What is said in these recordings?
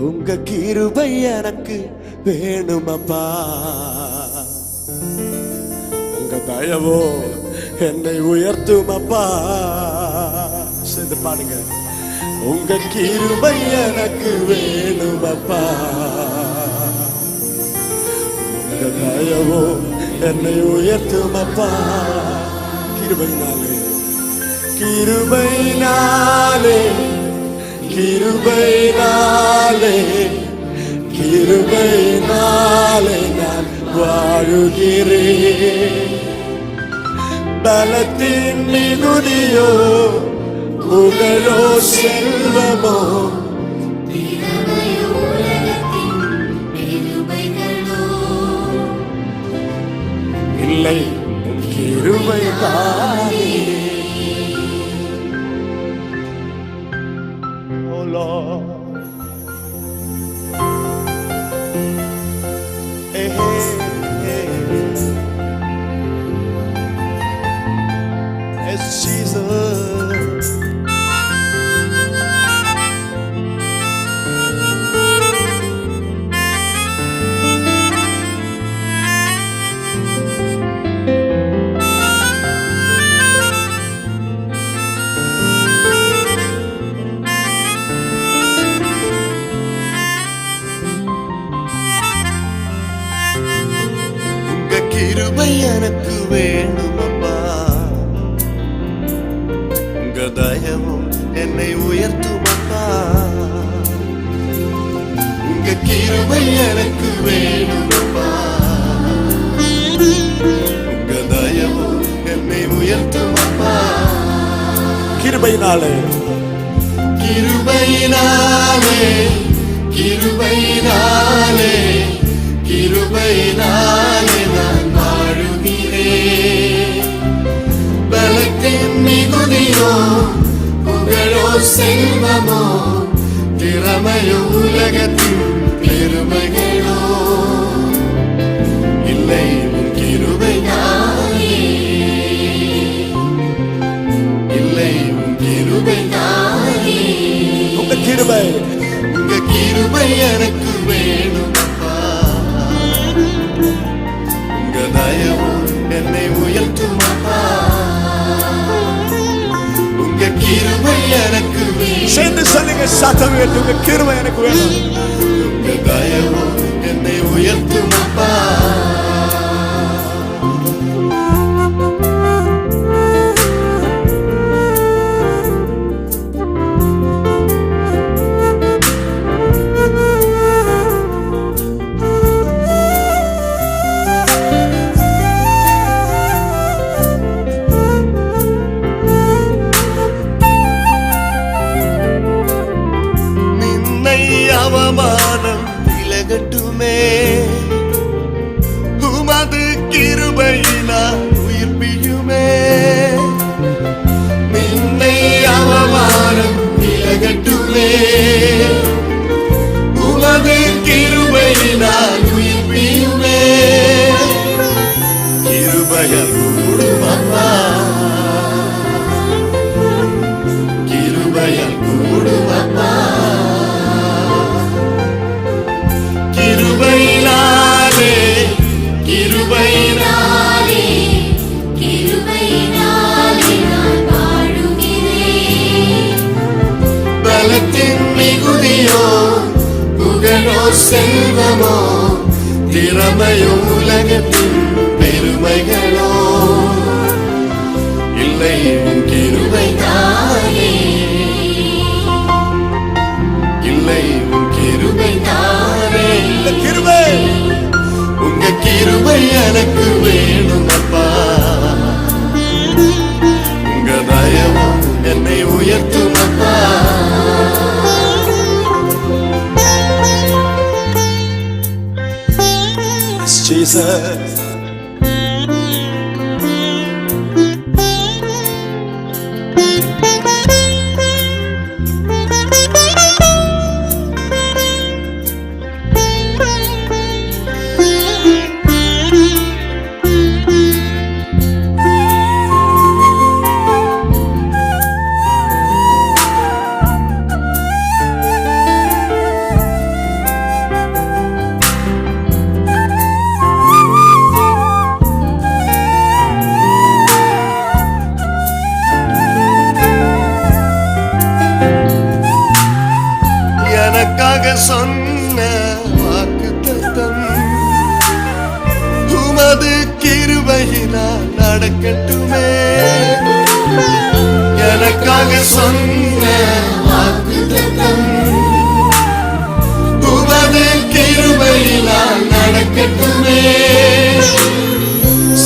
உங்க கிருபை எனக்கு வேணுமப்பா. உங்க தயவோ என்னை உயர்த்துமப்பா. சேர்ந்து பாடுங்க. உங்க கிருபை எனக்கு வேணுமப்பா. உங்க தயவோ என்னை உயர்த்துமப்பா. கிருபையினாலே கிருபையினாலே கிருபையினாலே கிருபையினாலே நான் வாழுகிறேன். பலத்தின் மிகுதியோ புகழோ செல்வமோ இல்லை கிருபைதானே. Oh Lord, hey, hey, hey. It's Jesus. கிருபை எனக்கு வேணுமப்பா. உங்க தயவும் என்னை உயர்த்துமப்பா. உங்க கிருபை எனக்கு வேணுமப்பா. உங்க தயவும் என்னை உயர்த்துமப்பா. கிருபையினாலே கிருபையினாலே கிருபையினாலே கிருபையினாலே நான் வாழுகிறேன். பலத்தின் மிகுதியோ புகழோ செல்வமோ திறமையோ உலகத்தின் பெருமைகளோ இல்லை உன் கிருபைதானே. இல்லை உன் கிருபைதானே. உங்க கிருபை உங்க கிருபை எனக்கு வேணும். என்னை உயர்த்துமப்பா. உங்க கிருபை எனக்கு வேணும். சேர்ந்து சொல்லுங்க சத்தம் உயர்த்தி. உங்க கிருபை எனக்கு வேணும். உங்க தயவு என்னை உயர்த்துமப்பா. அவமானம் விலகட்டுமே. உமது கிருபையினால் உயிர்ப்பியுமே. நின்னை அவமானம் விலகட்டுமே. உமது கிருபையினால் உயிர்ப்பியுமே. கிருபையால் கூடுமப்பா. கிருபையால் கூடுமப்பா. கிருபையினாலே கிருபையினாலே கிருபையினாலே நான் வாழுகிறேன். பலத்தின் மிகுதியோ புகழோ செல்வமோ திறமையோ உலகத்தின் பெருமைகளோ இல்லை உன் கிருபைதானே. இல்லை உன் கிருபைதானே. கிருபை உங்க கிருபை எனக்கு வேணுமப்பா. உங்க தயவும் என்னை உயர்த்துமப்பா. Jesus. சொன்ன வாக்குத்தத்தம் உமது கிருபையினால் நடக்கட்டுமே. எனக்காக சொன்ன வாக்குத்தத்தம் உமது கிருபையினால் நடக்கட்டுமே.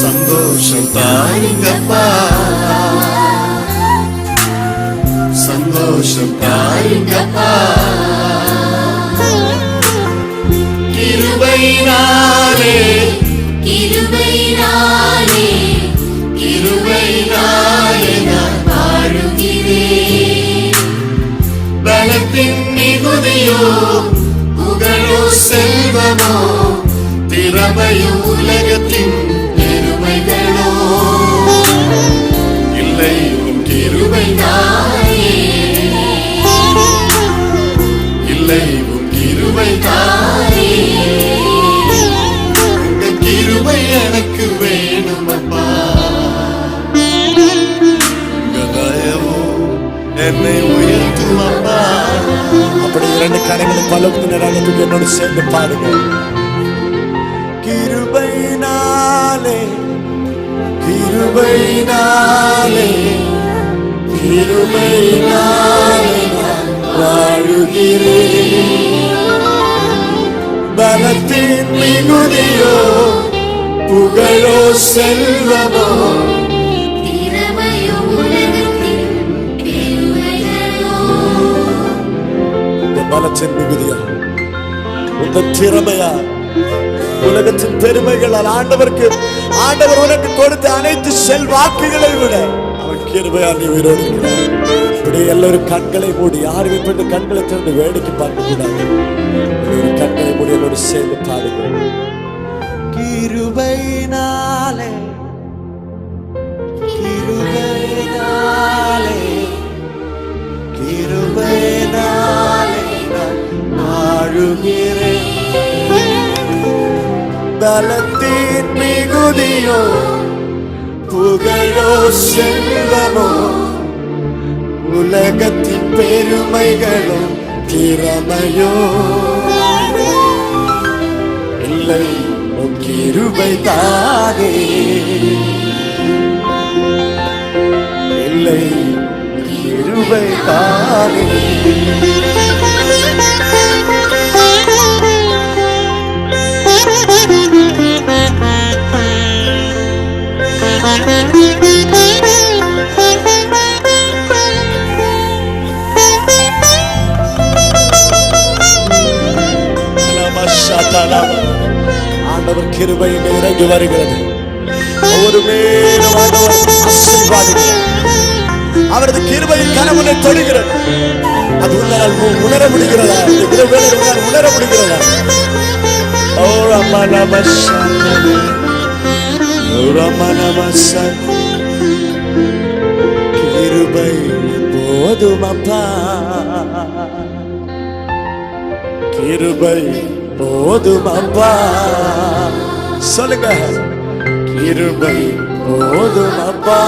சந்தோஷம் தாருங்கப்பா, சந்தோஷம் தாருங்கப்பா. கிருபையினாலே கிருபையினாலே கிருபையினாலே நான் வாழுகிறேன். பலத்தின் மிகுதியோ புகழோ செல்வமோ திறமையோ உலகத்தின் பெருமைகளோ இல்லை உன் கிருபைதானே, இல்லை உன் கிருபைதானே. உங்க கிருபை எனக்கு வேணும் அப்பா, உங்க தயவோ என்னை உயர்த்தும் அப்பா. அப்படி இரண்டு கரங்களும் பலத்து நேரத்துக்கு என்னோடு சேர்ந்து பாருங்க. கிருபையினாலே கிருபையினாலே கிருபையினாலே நான் வாழுகிறேன். பலத்தின் மிகுதியோ புகழோ செல்வமோ திறமையோ உலகத்தின் பெருமைகளோ. இந்த பலத்தின் மிகுதியா, இந்த திறமையா, உலகத்தின் பெருமைகளால் ஆண்டவர் உனக்கு கொடுத்த அனைத்து செல்வாக்குகளை விட அவன் கிருபையால் நீ உயிரோடு இருக்கிறார். இப்படி எல்லாரும் கண்களை மூடி, யாரும் இப்படி கண்களை திறந்து வேடிக்கை பார்க்க கூடாது. கண்களை மூடி என்னோடு சேர்ந்து பாருங்க. கிருபையினாலே கிருபையினாலே கிருபையினாலே நான் வாழுகிறேன். பலத்தின் மிகுதியோ புகழோ செல்வமோ உலகத்தின் பெருமைகளோ திறமையோ இல்லை உன் கிருபைதானே, இல்லை கிருபைதானே. ஆண்டவர் கிருபை இறங்கி வருகிறது. ஒவ்வொரு மேலும் ஆண்டவர் ஆசீர்வாதம், அவரது கிருபையின் கனவுகளை தொடுகிறது. அது உங்களால் உணர முடிகிறதா? உணர முடிகிறதா? ஓ அம்மா கிருபை போதுமப்பா, கிருபை போதுமப்பா. சொல்லுங்க, கிருபை போதுமப்பா.